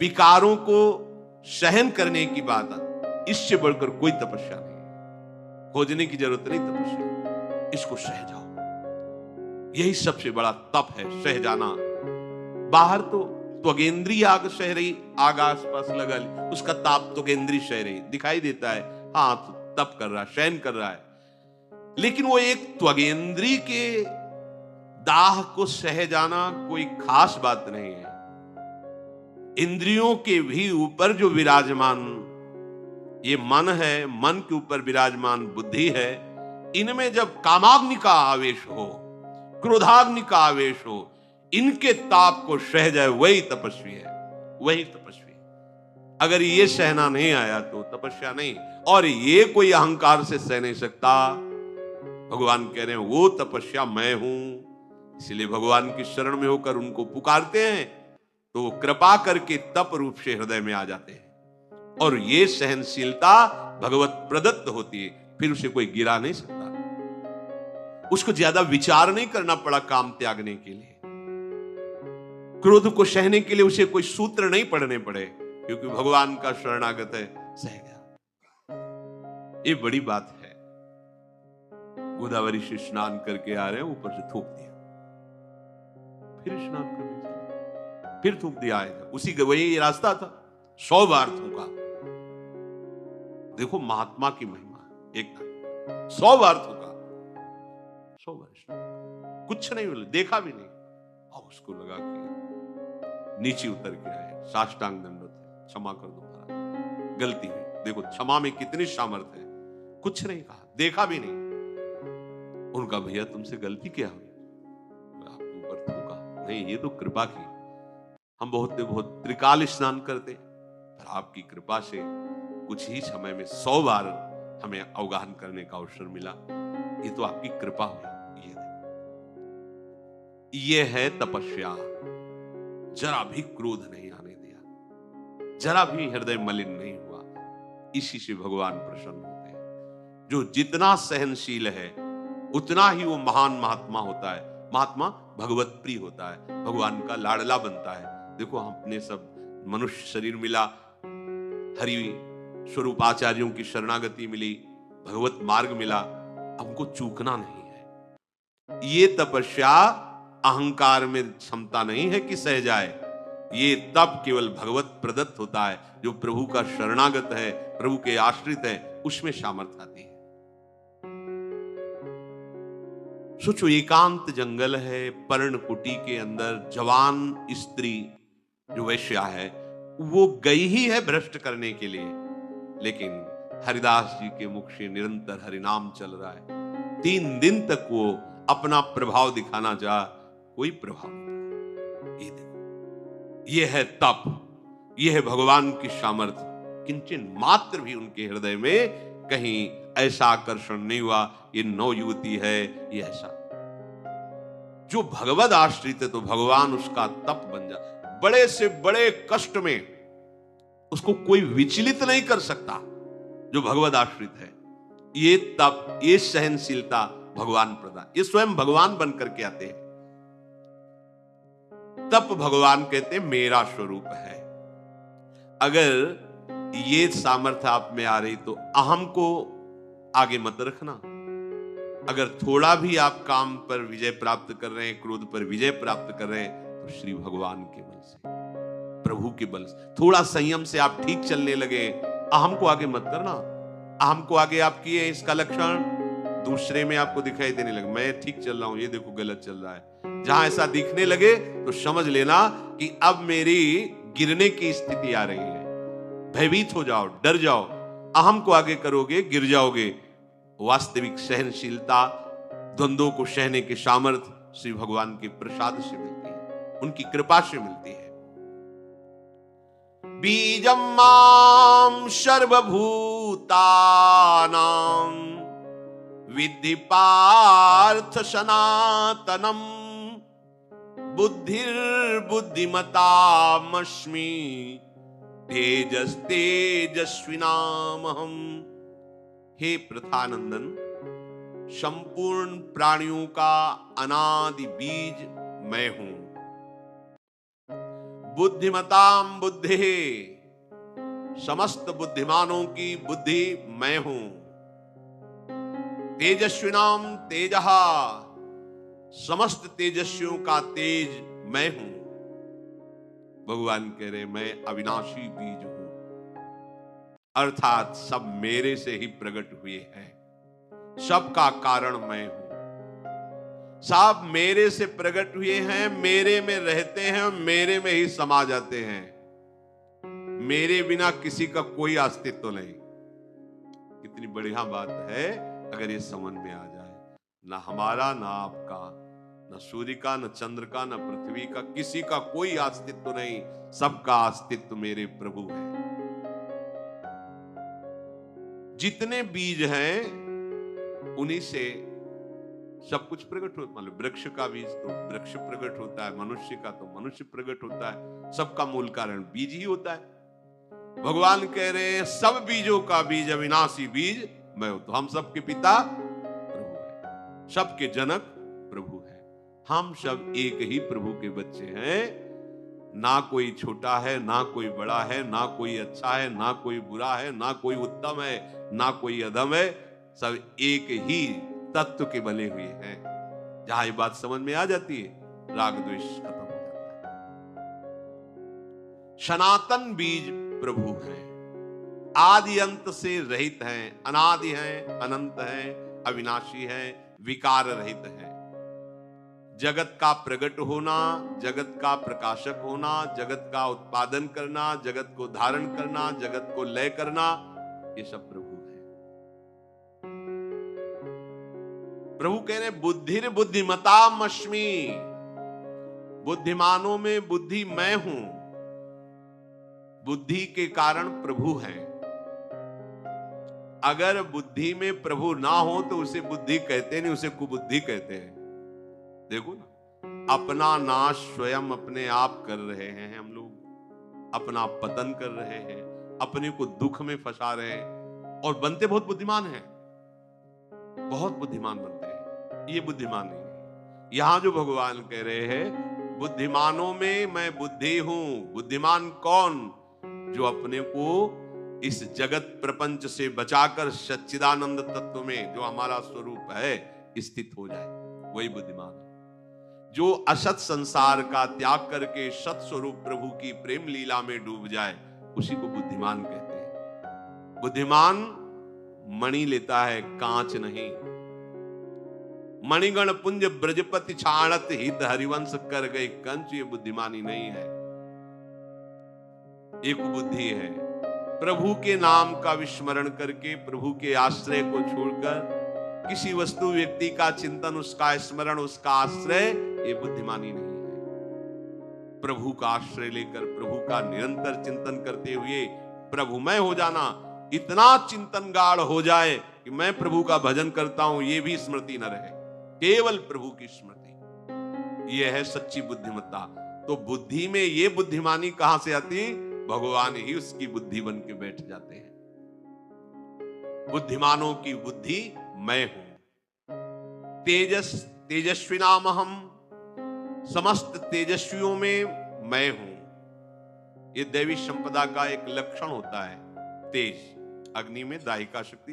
विकारों को सहन करने की बात है, इससे बढ़कर कोई तपस्या नहीं है। खोजने की जरूरत नहीं तपस्या, इसको सह जाओ। यही सबसे बड़ा तप है, सह जाना। बाहर तो त्वगेंद्रीय आग सह रही, आग आसपास लगा ली, उसका ताप त्वगेंद्रीय सह रही, दिखाई देता है, हाँ तो तप कर रहा है, सहन कर रहा है। लेकिन वो एक त्वगेंद्रीय के दाह को सह जाना कोई खास बात नहीं है। इंद्रियों के भी ऊपर जो विराजमान ये मन है, मन के ऊपर विराजमान बुद्धि है, इनमें जब कामाग्नि का आवेश हो, क्रोधाग्नि का आवेश हो, इनके ताप को सह जाए, वही तपस्वी है, वही तपस्वी है। अगर ये सहना नहीं आया तो तपस्या नहीं। और ये कोई अहंकार से सह नहीं सकता। भगवान कह रहे हैं वो तपस्या मैं हूं। इसलिए भगवान की शरण में होकर उनको पुकारते हैं तो वो कृपा करके तप रूप से हृदय में आ जाते हैं। और ये सहनशीलता भगवत प्रदत्त होती है, फिर उसे कोई गिरा नहीं सकता। उसको ज्यादा विचार नहीं करना पड़ा काम त्यागने के लिए, क्रोध को सहने के लिए उसे कोई सूत्र नहीं पढ़ने पड़े, क्योंकि भगवान का शरणागत है, सह गया। ये बड़ी बात है। गोदावरी से स्नान करके आ रहे हैं, ऊपर से थूक दिया, फिर स्नान करने चले, फिर थूक दिया, आए थे उसी वही रास्ता था, 100 बार थूका। देखो महात्मा की महिमा, एक 100 बार थूका, 100 बार, कुछ नहीं बोले, देखा भी नहीं। और उसको लगा कि नीचे उतर के आए, साष्टांग दंडवत है, क्षमा कर दो महाराज, गलती हुई। देखो क्षमा में कितनी सामर्थ्य है, कुछ नहीं कहा, देखा भी नहीं। उनका भैया तुमसे गलती क्या हुई? आपके ऊपर थूका। नहीं, ये तो कृपा की। हम बहुत त्रिकाल स्नान करते, पर आपकी कृपा से कुछ ही समय में 100 बार हमें अवगाहन करने का अवसर मिला। ये तो आपकी कृपा हुई। ये है तपस्या। जरा भी क्रोध नहीं आने दिया, जरा भी हृदय मलिन नहीं हुआ। इसी से भगवान प्रसन्न होते हैं। जो जितना सहनशील है उतना ही वो महान महात्मा होता है। महात्मा भगवत प्रिय होता है, भगवान का लाडला बनता है। देखो अपने सब मनुष्य शरीर मिला, हरि स्वरूप आचार्यों की शरणागति मिली, भगवत मार्ग मिला, हमको चूकना नहीं है। ये तपस्या अहंकार में क्षमता नहीं है कि सह जाए। ये तप केवल भगवत प्रदत्त होता है। जो प्रभु का शरणागत है, प्रभु के आश्रित है, उसमें सामर्थ्य आती है। सोचो, एकांत जंगल है, पर्णकुटी के अंदर जवान स्त्री जो वैश्या है, वो गई ही है भ्रष्ट करने के लिए, लेकिन हरिदास जी के मुख से निरंतर हरिनाम चल रहा है। 3 दिन तक वो अपना प्रभाव दिखाना चाहा, कोई प्रभाव नहीं। ये देखो, ये है तप, ये है भगवान की सामर्थ्य। किंचन मात्र भी उनके हृदय में कहीं ऐसा आकर्षण नहीं हुआ, ये नौ युवती है, ये ऐसा। जो भगवद आश्रित है तो भगवान उसका तप बन जा। बड़े से बड़े कष्ट में उसको कोई विचलित नहीं कर सकता जो भगवद आश्रित है। ये तप, ये सहनशीलता भगवान प्रदान, ये स्वयं भगवान बन करके आते हैं। तप भगवान कहते हैं मेरा स्वरूप है। अगर ये सामर्थ्य आप में आ रही तो अहम को आगे मत रखना। अगर थोड़ा भी आप काम पर विजय प्राप्त कर रहे हैं, क्रोध पर विजय प्राप्त कर रहे हैं, तो श्री भगवान के बल से, प्रभु के बल से, थोड़ा संयम से आप ठीक चलने लगे, अहम को आगे मत करना। अहम को आगे आप किए, इसका लक्षण दूसरे में आपको दिखाई देने लगे। मैं ठीक चल रहा हूं, ये देखो गलत चल रहा है। जहां ऐसा दिखने लगे तो समझ लेना कि अब मेरी गिरने की स्थिति आ रही है। भयभीत हो जाओ, डर जाओ। अहम को आगे करोगे, गिर जाओगे। वास्तविक सहनशीलता, द्वंद्वों को सहने के सामर्थ्य श्री भगवान के प्रसाद से मिलती है, उनकी कृपा से मिलती है। बीजम माम सर्वभूतानां विद्धि पार्थ सनातनम बुद्धिर्बुद्धिमतामस्मि तेजस तेजस्विनामहम्। हे प्रथानंदन, संपूर्ण प्राणियों का अनादि बीज मैं हूं। बुद्धिमताम बुद्धि, समस्त बुद्धिमानों की बुद्धि मैं हूं। तेजस्विनाम तेजः, समस्त तेजस्वियों का तेज मैं हूं। भगवान कह रहे मैं अविनाशी बीज हूं, अर्थात सब मेरे से ही प्रकट हुए हैं, सबका कारण मैं हूं। सब मेरे से प्रकट हुए हैं, मेरे में रहते हैं और मेरे में ही समा जाते हैं। मेरे बिना किसी का कोई अस्तित्व नहीं। कितनी बढ़िया बात है अगर ये समझ में आ जाए। ना हमारा, ना आपका, न सूर्य का, न चंद्र का, न पृथ्वी का, किसी का कोई अस्तित्व नहीं। सबका अस्तित्व मेरे प्रभु है। जितने बीज हैं उन्हीं से सब कुछ प्रकट होता है। मतलब वृक्ष का बीज तो वृक्ष प्रकट होता है, मनुष्य का तो मनुष्य प्रकट होता है। सबका मूल कारण बीज ही होता है। भगवान कह रहे हैं सब बीजों का बीज अविनाशी बीज मैं हूं। तो हम सबके पिता प्रभु है, सबके जनक प्रभु है। हम सब एक ही प्रभु के बच्चे हैं। ना कोई छोटा है, ना कोई बड़ा है, ना कोई अच्छा है, ना कोई बुरा है, ना कोई उत्तम है, ना कोई अधम है। सब एक ही तत्व के बने हुए हैं। जहां ये बात समझ में आ जाती है, राग द्वेष खत्म हो जाता है। सनातन बीज प्रभु हैं, आदि अंत से रहित हैं, अनादि हैं, अनंत हैं, अविनाशी हैं, विकार रहित हैं। जगत का प्रकट होना, जगत का प्रकाशक होना, जगत का उत्पादन करना, जगत को धारण करना, जगत को लय करना, ये सब प्रभु है। प्रभु कह रहे बुद्धिर बुद्धिमताम अस्मि, बुद्धिमानों में बुद्धि मैं हूं। बुद्धि के कारण प्रभु है। अगर बुद्धि में प्रभु ना हो तो उसे बुद्धि कहते नहीं, उसे कुबुद्धि कहते हैं। देखो ना, अपना नाश स्वयं अपने आप कर रहे हैं हम लोग, अपना पतन कर रहे हैं, अपने को दुख में फंसा रहे हैं और बनते बहुत बुद्धिमान हैं, बहुत बुद्धिमान बनते हैं। ये बुद्धिमान नहीं है। यहां जो भगवान कह रहे हैं बुद्धिमानों में मैं बुद्धि हूं। बुद्धिमान कौन? जो अपने को इस जगत प्रपंच से बचाकर सच्चिदानंद तत्व में जो हमारा स्वरूप है स्थित हो जाए, वही बुद्धिमान है। जो असत संसार का त्याग करके सत स्वरूप प्रभु की प्रेम लीला में डूब जाए, उसी को बुद्धिमान कहते हैं। बुद्धिमान मणि लेता है, कांच नहीं। मणिगण पुंज ब्रजपति छाणत हित हरिवंश कर गए कंच, ये बुद्धिमानी नहीं है, एक बुद्धि है। प्रभु के नाम का विस्मरण करके, प्रभु के आश्रय को छोड़कर किसी वस्तु व्यक्ति का चिंतन, उसका स्मरण, उसका आश्रय, ये बुद्धिमानी नहीं है। प्रभु का आश्रय लेकर, प्रभु का निरंतर चिंतन करते हुए प्रभुमय हो जाना, इतना चिंतन गाढ़ हो जाए कि मैं प्रभु का भजन करता हूं ये भी स्मृति न रहे, केवल प्रभु की स्मृति। यह है सच्ची बुद्धिमत्ता। तो बुद्धि में ये बुद्धिमानी कहां से आती? भगवान ही उसकी बुद्धि बन के बैठ जाते हैं। बुद्धिमानों की बुद्धि मैं हूं। तेजस्विनाम हम, समस्त तेजस्वियों में मैं हूं। ये दैवी संपदा का एक लक्षण होता है, तेज। अग्नि में दाहिका शक्ति,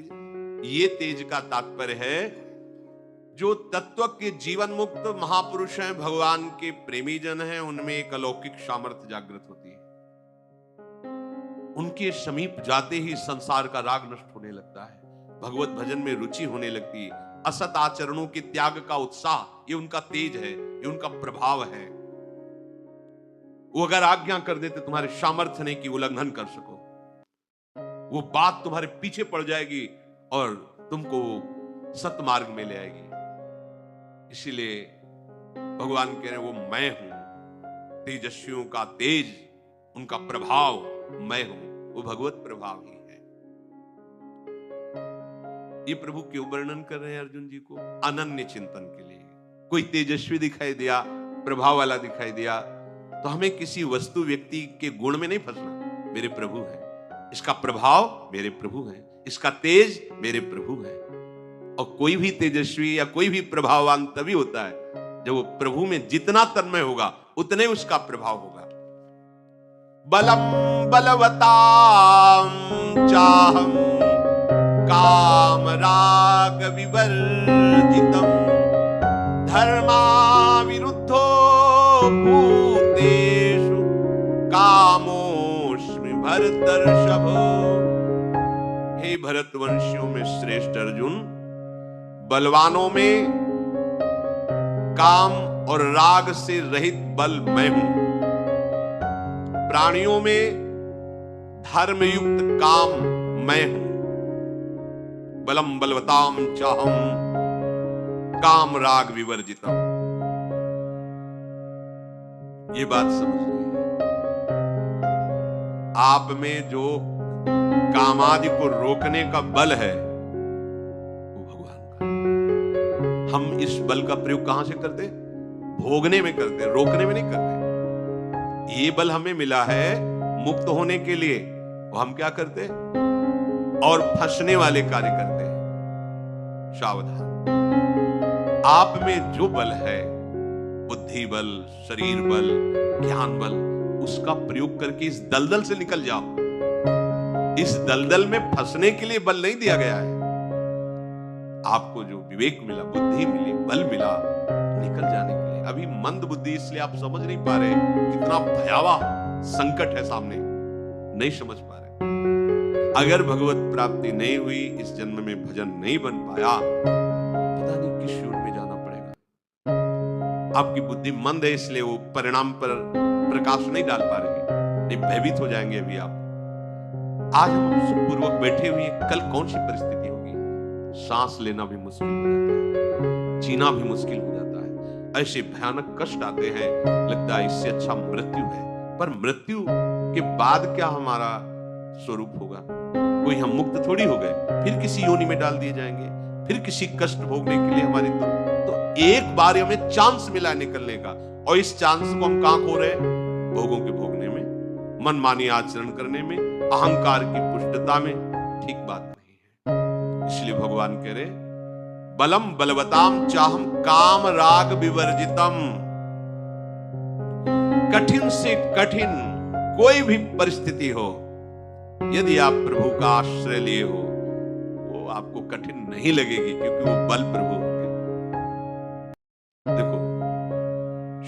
ये तेज का तात्पर्य है जो तत्व के जीवन मुक्त महापुरुष हैं, भगवान के प्रेमी जन हैं, उनमें एक अलौकिक सामर्थ्य जागृत होती है। उनके समीप जाते ही संसार का राग नष्ट होने लगता है, भगवत भजन में रुचि होने लगती है। असत आचरणों के त्याग का उत्साह, ये उनका तेज है, ये उनका प्रभाव है। वो अगर आज्ञा कर देते तुम्हारे सामर्थ्य नहीं कि उल्लंघन कर सको, वो बात तुम्हारे पीछे पड़ जाएगी और तुमको सत मार्ग में ले आएगी। इसीलिए भगवान कह रहे हैं वो मैं हूं। तेजस्वियों का तेज, उनका प्रभाव मैं हूं, वो भगवत प्रभाव ही है। ये प्रभु क्यों वर्णन कर रहे हैं अर्जुन जी को? अनन्य चिंतन के लिए। कोई तेजस्वी दिखाई दिया, प्रभाव वाला दिखाई दिया, तो हमें किसी वस्तु व्यक्ति के गुण में नहीं फंसना। मेरे प्रभु हैं, इसका प्रभाव मेरे प्रभु हैं, इसका तेज मेरे प्रभु है। और कोई भी तेजस्वी या कोई भी प्रभाववान तभी होता है जब वो प्रभु में जितना तन्मय होगा उतने उसका प्रभाव होगा। बलम बलवताम चाहम काम राग विवर्जितम धर्मा विरुद्धो भूतेषु कामोस्मि भरतर्षभ। हे भरतवंशियों में श्रेष्ठ अर्जुन, बलवानों में काम और राग से रहित बल मैं हूं, प्राणियों में धर्मयुक्त काम मैं हूं। बलम बलवताम चाहम काम राग विवर्जितम। ये बात समझ लीजिए, आप में जो कामादि को रोकने का बल है वो भगवान का। हम इस बल का प्रयोग कहां से करते? भोगने में करते, रोकने में नहीं करते। ये बल हमें मिला है मुक्त होने के लिए, वो हम क्या करते? और फंसने वाले कार्य करते हैं। सावधान, आप में जो बल है, बुद्धि बल, शरीर बल, ज्ञान बल, उसका प्रयोग करके इस दलदल से निकल जाओ। इस दलदल में फंसने के लिए बल नहीं दिया गया है। आपको जो विवेक मिला, बुद्धि मिली, बल मिला निकल जाने के लिए। अभी मंद बुद्धि, इसलिए आप समझ नहीं पा रहे कितना भयावह संकट है सामने, नहीं समझ पा रहे। अगर भगवत प्राप्ति नहीं हुई, इस जन्म में भजन नहीं बन पाया, पता नहीं किस युग में जाना पड़ेगा। आपकी बुद्धि मंद है, इसलिए वो परिणाम पर प्रकाश नहीं डाल पा रही, नहीं भयभीत हो जाएंगे अभी आप। आज हम सुखपूर्वक बैठे हुए, कल कौन सी परिस्थिति होगी? सांस लेना भी मुश्किल हो जाता है, जीना भी मुश्किल हो जाता है, ऐसे भयानक कष्ट आते हैं, लगता है इससे अच्छा मृत्यु है। पर मृत्यु के बाद क्या हमारा स्वरूप होगा? कोई हम मुक्त थोड़ी हो गए, फिर किसी योनि में डाल दिए जाएंगे, फिर किसी कष्ट भोगने के लिए हमारी तो एक बार हमें चांस मिला निकलने का, और इस चांस को हम कहां खो रहे? भोगों के भोगने में, मनमानी आचरण करने में, अहंकार की पुष्टता में। ठीक बात नहीं है। इसलिए भगवान कह रहे, बलम बलवताम चाहम काम राग विवर्जितम। कठिन से कठिन कोई भी परिस्थिति हो, यदि आप प्रभु का आश्रय लिए हो, वो आपको कठिन नहीं लगेगी, क्योंकि वो बल प्रभु होंगे। देखो,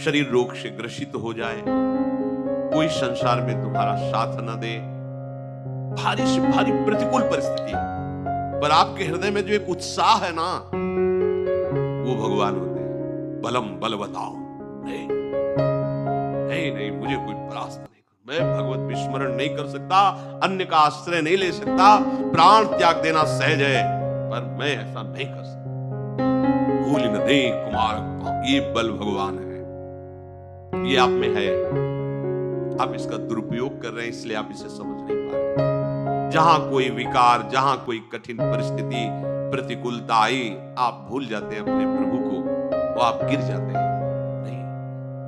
शरीर रोग से ग्रसित हो जाए, कोई संसार में तुम्हारा साथ न दे, भारी से भारी प्रतिकूल परिस्थिति है, पर आपके हृदय में जो एक उत्साह है ना, वो भगवान होते हैं। बलम बलवताओ, नहीं नहीं नहीं, मुझे कोई परास्त नहीं, मैं भगवत विस्मरण नहीं कर सकता, अन्य का आश्रय नहीं ले सकता, प्राण त्याग देना सहज है, पर मैं ऐसा नहीं कर सकता। भूल न दे कुमार, ये बल भगवान है, ये आप में है। आप इसका दुरुपयोग कर रहे हैं, इसलिए आप इसे समझ नहीं पा रहे। जहां कोई विकार, जहां कोई कठिन परिस्थिति, प्रतिकूलता आई, आप भूल जाते हैं अपने प्रभु को, और आप गिर जाते हैं। नहीं,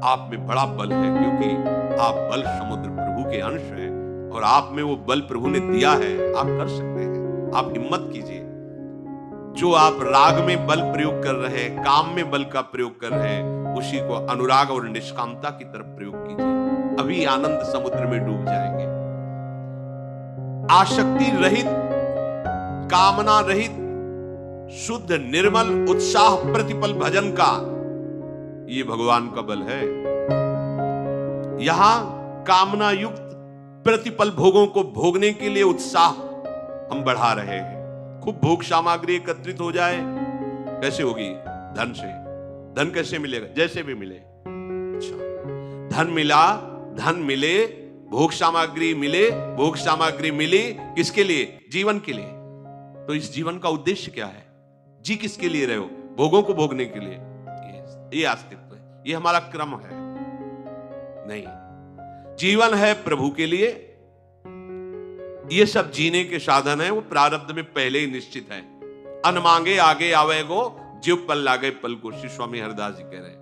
आप में बड़ा बल है, क्योंकि आप बल समुद्र प्रभु के अंश हैं, और आप में वो बल प्रभु ने दिया है, आप कर सकते हैं। आप हिम्मत कीजिए। जो आप राग में बल प्रयोग कर रहे हैं, काम में बल का प्रयोग कर रहे हैं, उसी को अनुराग और निष्कामता की तरफ प्रयोग कीजिए। अभी आनंद समुद्र में डूब जाएंगे। आसक्ति रहित, कामना रहित, शुद्ध निर्मल उत्साह प्रतिपल भजन का ये भगवान का बल है। यहां कामना युक्त प्रतिपल भोगों को भोगने के लिए उत्साह हम बढ़ा रहे हैं। खूब भोग सामग्री एकत्रित हो जाए, कैसे होगी? धन से। धन कैसे मिलेगा? जैसे भी मिले। अच्छा, धन मिला, धन मिले, भोग सामग्री मिले, भोग सामग्री मिली, किसके लिए? जीवन के लिए। तो इस जीवन का उद्देश्य क्या है? जी किसके लिए रहे हो? भोगों को भोगने के लिए। ये अस्तित्व है, ये हमारा क्रम है। नहीं, जीवन है प्रभु के लिए। ये सब जीने के साधन है, वो प्रारब्ध में पहले ही निश्चित है। अन मांगे आगे आवेगो, जीव पल लागे पल को। श्री स्वामी हरदास जी कह रहे,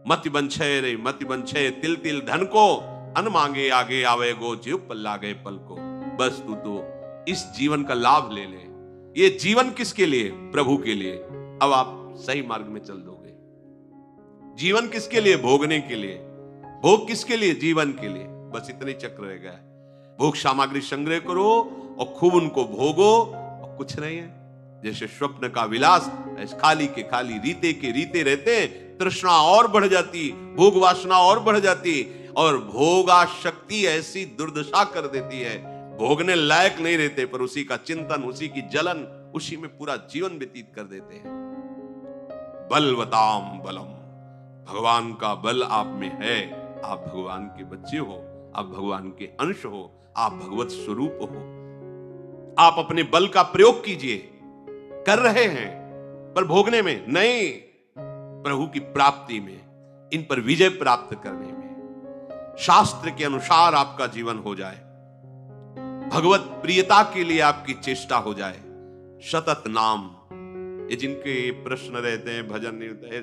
मति बंछे रे मति बंछे, तिल तिल धन को, अन मांगे आगे आवेगो, जीव पल लागे पल को। बस तू तो इस जीवन का लाभ ले ले। ये जीवन किसके लिए? प्रभु के लिए। अब आप सही मार्ग में चल दोगे। जीवन किसके लिए? भोगने के लिए। भोग किसके लिए? जीवन के लिए। बस इतने चक्र रह गया है। भोग सामग्री संग्रह करो और खूब उनको भोगो और कुछ नहीं है। जैसे स्वप्न का विलास, खाली के खाली रीते के रीते रहते हैं, तृष्णा और बढ़ जाती, भोग वासना और बढ़ जाती, और भोगा शक्ति ऐसी दुर्दशा कर देती है, भोगने लायक नहीं रहते, पर उसी का चिंतन, उसी की जलन, उसी में पूरा जीवन व्यतीत कर देते हैं। बलवताम बलम, भगवान का बल आप में है, आप भगवान के बच्चे हो, आप भगवान के अंश हो, आप भगवत स्वरूप हो। आप अपने बल का प्रयोग कीजिए, कर रहे हैं, पर भोगने में नहीं, प्रभु की प्राप्ति में, इन पर विजय प्राप्त करने में, शास्त्र के अनुसार आपका जीवन हो जाए, भगवत प्रियता के लिए आपकी चेष्टा हो जाए, सतत नाम। ये जिनके प्रश्न रहते हैं, भजन नहीं होता है,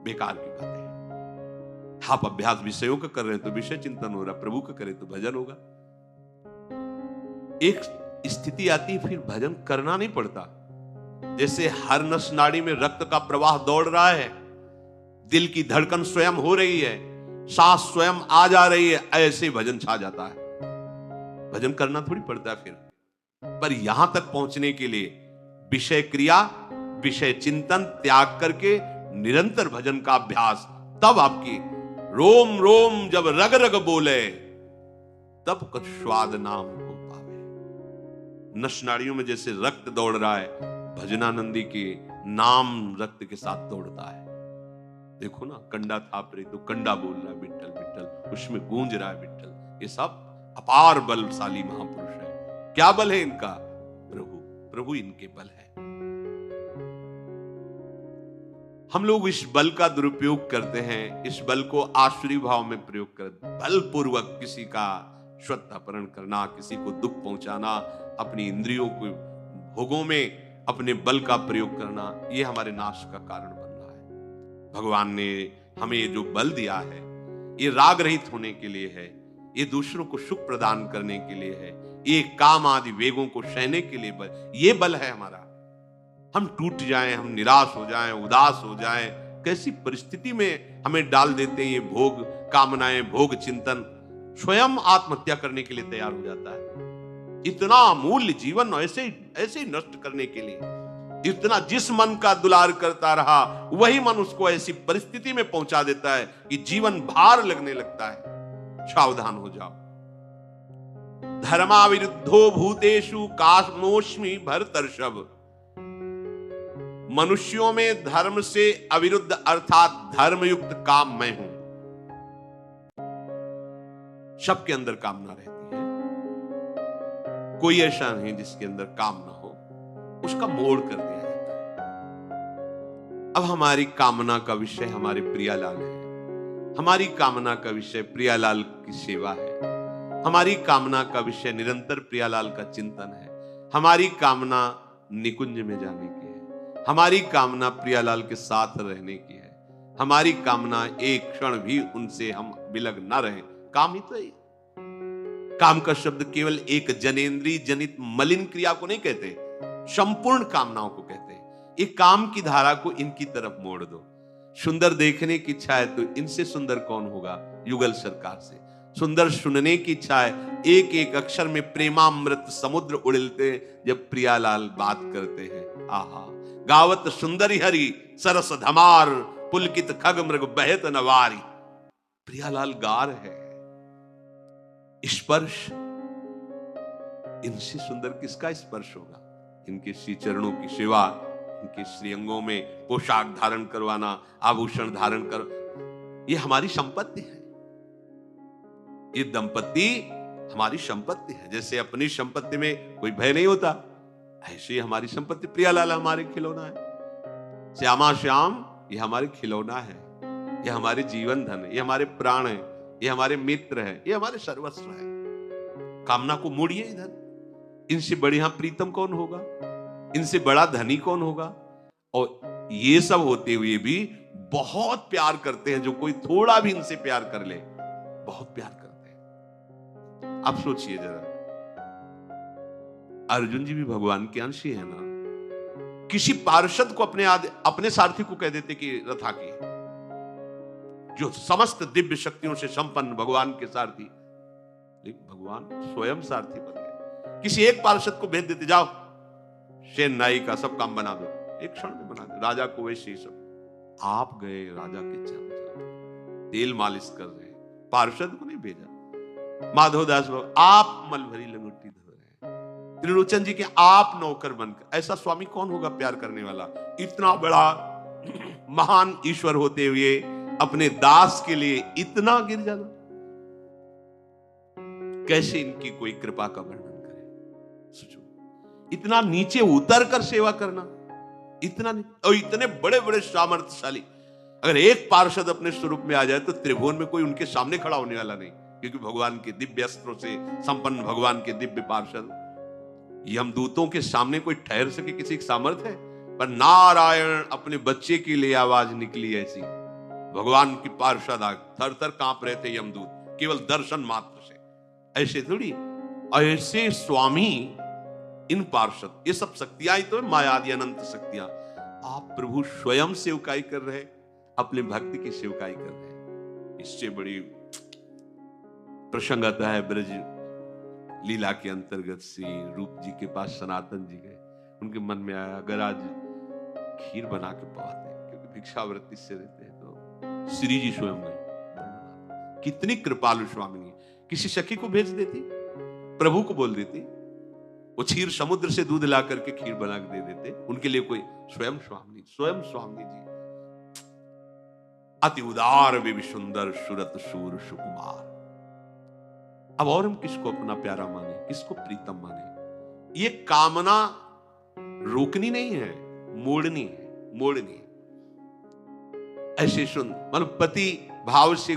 बेकार की बातें हैं। आप अभ्यास विषयों का कर रहे हैं तो विषय चिंतन हो रहा, प्रभु का करें तो भजन होगा। एक स्थिति आती है फिर भजन करना नहीं पड़ता। जैसे हर नस नाड़ी में रक्त का प्रवाह दौड़ रहा है, दिल की धड़कन स्वयं हो रही है, सांस स्वयं आ जा रही है, ऐसे भजन छा जाता है। भजन करना थोड़ी पड़ता है फिर। पर यहां तक पहुंचने के लिए विषय क्रिया, विषय चिंतन त्याग करके निरंतर भजन का अभ्यास, तब आपकी रोम रोम जब रग रग बोले, तब कुछ स्वाद नाम हो पावे। नस नाड़ियों में जैसे रक्त दौड़ रहा है, भजनानंदी के नाम रक्त के साथ दौड़ता है। देखो ना, कंडा थाप रही तो कंडा बोल रहा है विट्ठल विट्ठल, उसमें गूंज रहा है विट्ठल। ये सब अपार बलशाली महापुरुष है। क्या बल है इनका? प्रभु, प्रभु इनके बल है। हम लोग इस बल का दुरुपयोग करते हैं, इस बल को आसुरी भाव में प्रयोग कर बलपूर्वक किसी का स्वत्तापहरण करना, किसी को दुख पहुंचाना, अपनी इंद्रियों को भोगों में अपने बल का प्रयोग करना, यह हमारे नाश का कारण बन रहा है। भगवान ने हमें ये जो बल दिया है, ये राग रहित होने के लिए है, ये दूसरों को सुख प्रदान करने के लिए है, ये काम आदि वेगों को सहने के लिए बल, ये बल है हमारा। हम टूट जाएं, हम निराश हो जाएं, उदास हो जाएं, कैसी परिस्थिति में हमें डाल देते हैं ये भोग कामनाएं, भोग चिंतन, स्वयं आत्महत्या करने के लिए तैयार हो जाता है। इतना अमूल्य जीवन ऐसे ऐसे नष्ट करने के लिए, इतना जिस मन का दुलार करता रहा, वही मन उसको ऐसी परिस्थिति में पहुंचा देता है कि जीवन भार लगने लगता है। सावधान हो जाओ। धर्माविरुद्धो भूतेषु कामोस्मि भरतर्षभ। मनुष्यों में धर्म से अविरुद्ध अर्थात धर्मयुक्त काम मैं हूं। सबके अंदर कामना रहती है, कोई ऐसा नहीं जिसके अंदर काम ना हो, उसका मोड़ कर दिया जाता है। अब हमारी कामना का विषय हमारे प्रियालाल है, हमारी कामना का विषय प्रियालाल की सेवा है, हमारी कामना का विषय निरंतर प्रियालाल का चिंतन है, हमारी कामना निकुंज में जाने की है, हमारी कामना प्रियालाल के साथ रहने की है, हमारी कामना एक क्षण भी उनसे हम विलग न रहें। काम ही तो है। काम का शब्द केवल एक जनेंद्रिय जनित मलिन क्रिया को नहीं कहते, संपूर्ण कामनाओं को कहते हैं। एक काम की धारा को इनकी तरफ मोड़ दो। सुंदर देखने की इच्छा है तो इनसे सुंदर कौन होगा? युगल सरकार से। सुंदर सुनने की इच्छा है, एक एक अक्षर में प्रेमामृत समुद्र उड़लते जब प्रियालाल बात करते हैं। आहा, गावत सुंदरी हरि सरस धमार, पुलकित खग मृग बहत नवारी। प्रियालाल गार है। स्पर्श, इनसे सुंदर किसका स्पर्श होगा? इनके श्री चरणों की सेवा, इनके श्रीअंगों में पोशाक धारण करवाना, आभूषण धारण कर, ये हमारी संपत्ति है। ये दंपति हमारी संपत्ति है। जैसे अपनी संपत्ति में कोई भय नहीं होता, ऐसे ही हमारी संपत्ति प्रियालाल हमारे खिलौना है। श्यामा श्याम ये हमारे खिलौना है, ये हमारे जीवन धन है, ये हमारे प्राण है, ये हमारे मित्र है, ये हमारे सर्वस्व है। कामना को मोड़िए इधर। इनसे बढ़िया प्रीतम कौन होगा? इनसे बड़ा धनी कौन होगा? और ये सब होते हुए भी बहुत प्यार करते हैं। जो कोई थोड़ा भी इनसे प्यार कर ले, बहुत प्यार करते हैं। आप सोचिए जरा, अर्जुन जी भी भगवान के अंश ही है ना। किसी पार्षद को अपने सारथी को कह देते कि रथा की, जो समस्त दिव्य शक्तियों से संपन्न भगवान के सारथी, लेकिन भगवान स्वयं सारथी बन गए। किसी एक पार्षद को भेज देते, जाओ सेन नाई का सब काम बना दो, एक क्षण में बना दो। राजा को वैसे ही सब। आप गए राजा के चरण, तेल मालिश कर रहे, पार्षद को नहीं भेजा। माधवदास बाबा आप मलभरी लंगोटी धो रहे, त्रिलोचन जी के आप नौकर बनकर। ऐसा स्वामी कौन होगा प्यार करने वाला? इतना बड़ा महान ईश्वर होते हुए अपने दास के लिए इतना गिर जाना, कैसे इनकी कोई कृपा का वर्णन करे? सोचो, इतना नीचे उतर कर सेवा करना, इतना नहीं, और इतने बड़े बड़े सामर्थ्यशाली। अगर एक पार्षद अपने स्वरूप में आ जाए तो त्रिभुवन में कोई उनके सामने खड़ा होने वाला नहीं, क्योंकि भगवान के दिव्य अस्त्रों से संपन्न भगवान के दिव्य पार्षद। यमदूतों के सामने कोई ठहर सके किसी की सामर्थ्य है? पर नारायण अपने बच्चे के लिए आवाज निकली ऐसी, भगवान की पार्षद आ थर थर कांप रहे थे यमदूत केवल दर्शन मात्र से। ऐसे थोड़ी, ऐसे स्वामी इन पार्षद, ये सब शक्तियां ही तो मायादि अनंत शक्तियां। आप प्रभु स्वयं सेवकाई कर रहे, अपने भक्ति की सेवकाई कर रहे। इससे बड़ी प्रसंग आता है ब्रज लीला के अंतर्गत। श्री रूप जी के पास सनातन जी गए, उनके मन में आया अगर आज खीर बना के पवाते, क्योंकि भिक्षावृत्ति से रहते हैं, तो श्री जी स्वयं गए। कितनी कृपालु स्वामिनी, किसी सखी को भेज देती, प्रभु को बोल देती, वो क्षीर समुद्र से दूध ला करके खीर बना के दे देते उनके लिए। कोई स्वयं स्वामी जी अति उदार वे भी सुंदर सुरत सूर सुकुमार। अब और हम किसको अपना प्यारा माने, किसको प्रीतम माने? ये कामना रोकनी नहीं है, मोड़नी है। ऐसे सुन, मतलब पति भाव से